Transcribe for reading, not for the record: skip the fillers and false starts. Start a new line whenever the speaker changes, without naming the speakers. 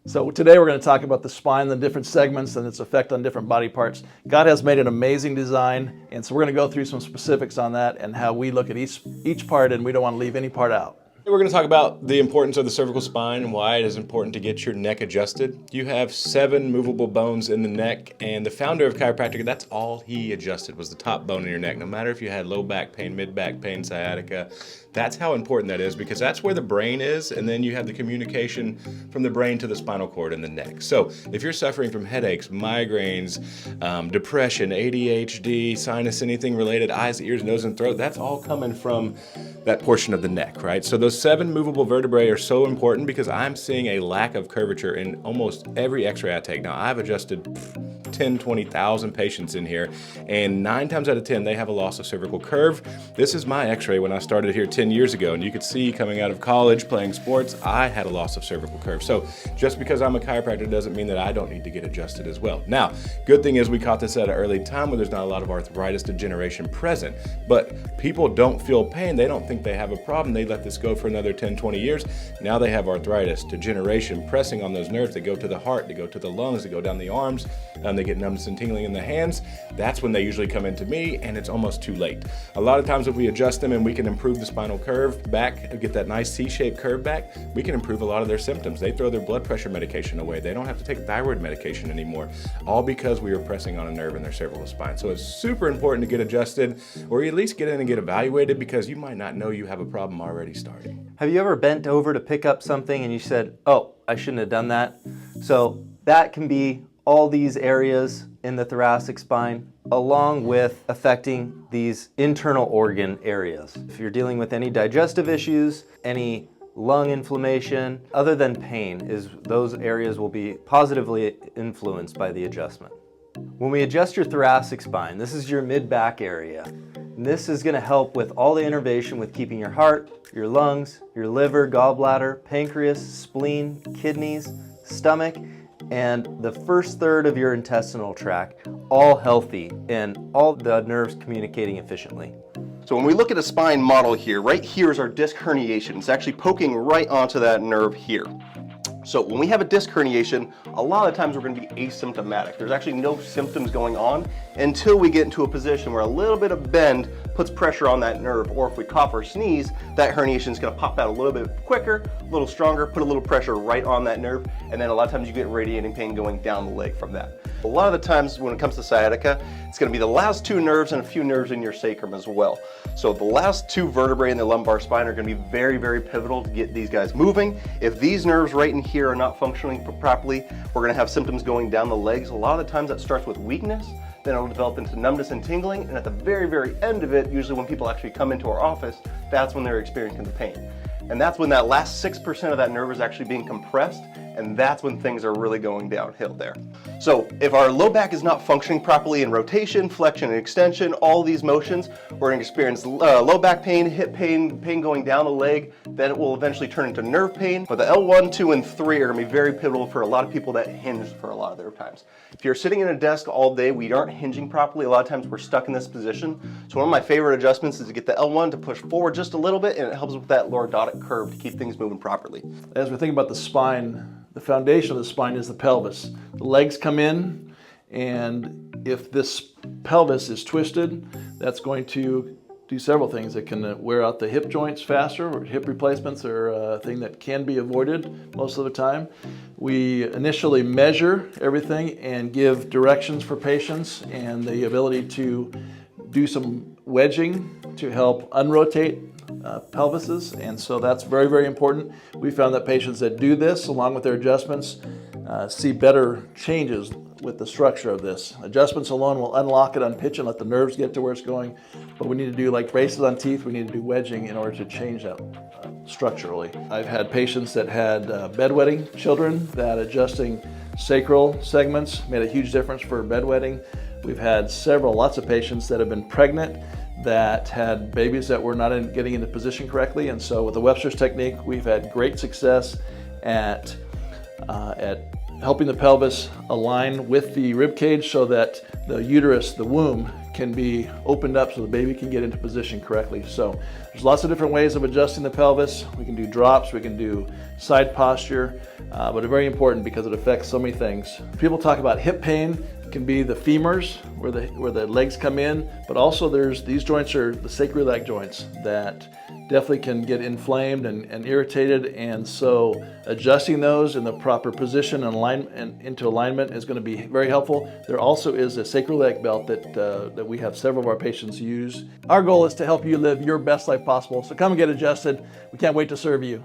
So today we're going to talk about the spine, the different segments, and its effect on different body parts. God has made an amazing design, and so we're going to go through some specifics on that and how we look at each part, and we don't want to leave any part out.
We're going to talk about the importance of the cervical spine and why it is important to get your neck adjusted. You have 7 movable bones in the neck, and the founder of chiropractic, that's all he adjusted was the top bone in your neck. No matter if you had low back pain, mid back pain, sciatica, that's how important that is, because that's where the brain is, and then you have the communication from the brain to the spinal cord in the neck. So if you're suffering from headaches, migraines, depression, ADHD, sinus, anything related, eyes, ears, nose, and throat, that's all coming from that portion of the neck, right? So those 7 movable vertebrae are so important because I'm seeing a lack of curvature in almost every x-ray I take. Now, I've adjusted 10, 20,000 patients in here, and 9 times out of 10, they have a loss of cervical curve. This is my x-ray when I started here 10 years ago, and you could see coming out of college, playing sports, I had a loss of cervical curve. So just because I'm a chiropractor doesn't mean that I don't need to get adjusted as well. Now, good thing is we caught this at an early time where there's not a lot of arthritis degeneration present, but people don't feel pain. They don't think they have a problem. They let this go for another 10, 20 years. Now they have arthritis, degeneration, pressing on those nerves that go to the heart, they go to the lungs, they go down the arms, they get numbness and tingling in the hands. That's when they usually come into me, and it's almost too late. A lot of times if we adjust them and we can improve the spinal curve back, get that nice C-shaped curve back, we can improve a lot of their symptoms. They throw their blood pressure medication away. They don't have to take thyroid medication anymore, all because we are pressing on a nerve in their cervical spine. So it's super important to get adjusted, or at least get in and get evaluated, because you might not know you have a problem already starting.
Have you ever bent over to pick up something and you said, oh, I shouldn't have done that? So that can be all these areas in the thoracic spine, along with affecting these internal organ areas. If you're dealing with any digestive issues, any lung inflammation, other than pain, those areas will be positively influenced by the adjustment. When we adjust your thoracic spine, this is your mid-back area. And this is going to help with all the innervation with keeping your heart, your lungs, your liver, gallbladder, pancreas, spleen, kidneys, stomach, and the first third of your intestinal tract all healthy and all the nerves communicating efficiently.
So when we look at a spine model here, right here is our disc herniation. It's actually poking right onto that nerve here. So when we have a disc herniation, a lot of times we're going to be asymptomatic. There's actually no symptoms going on until we get into a position where a little bit of bend puts pressure on that nerve, or if we cough or sneeze, that herniation is going to pop out a little bit quicker, a little stronger, put a little pressure right on that nerve, and then a lot of times you get radiating pain going down the leg from that. A lot of the times when it comes to sciatica, it's going to be the last 2 nerves and a few nerves in your sacrum as well. So the last 2 vertebrae in the lumbar spine are going to be very, very pivotal to get these guys moving. If these nerves right in here are not functioning properly, we're going to have symptoms going down the legs. A lot of the times that starts with weakness, then it'll develop into numbness and tingling, and at the very, very end of it, usually when people actually come into our office, that's when they're experiencing the pain. And that's when that last 6% of that nerve is actually being compressed, and that's when things are really going downhill there. So if our low back is not functioning properly in rotation, flexion, and extension, all these motions, we're going to experience low back pain, hip pain, pain going down the leg, then it will eventually turn into nerve pain. But the L1, 2, and 3 are going to be very pivotal for a lot of people that hinge for a lot of their times. If you're sitting in a desk all day, we aren't hinging properly, a lot of times we're stuck in this position. So one of my favorite adjustments is to get the L1 to push forward just a little bit, and it helps with that lordotic curve to keep things moving properly.
As we're thinking about the spine, the foundation of the spine is the pelvis. The legs come in, and if this pelvis is twisted, that's going to do several things. It can wear out the hip joints faster, or hip replacements are a thing that can be avoided most of the time. We initially measure everything and give directions for patients and the ability to do some wedging to help unrotate pelvises, and so that's very, very important. We found that patients that do this, along with their adjustments, see better changes with the structure of this. Adjustments alone will unlock it, unpitch, and let the nerves get to where it's going, but we need to do, like braces on teeth, we need to do wedging in order to change that structurally. I've had patients that had bedwetting children, that adjusting sacral segments made a huge difference for bedwetting. We've had lots of patients that have been pregnant that had babies that were not getting into position correctly, and so with the Webster's technique, we've had great success at helping the pelvis align with the rib cage so that the uterus, the womb, can be opened up so the baby can get into position correctly. So there's lots of different ways of adjusting the pelvis. We can do drops, we can do side posture, but it's very important because it affects so many things. People talk about hip pain. It can be the femurs where the legs come in, but also these joints are the sacroiliac joints that definitely can get inflamed and irritated, and so adjusting those in the proper position and into alignment is going to be very helpful. There also is a sacroiliac belt that we have several of our patients use. Our goal is to help you live your best life possible, so come and get adjusted. We can't wait to serve you.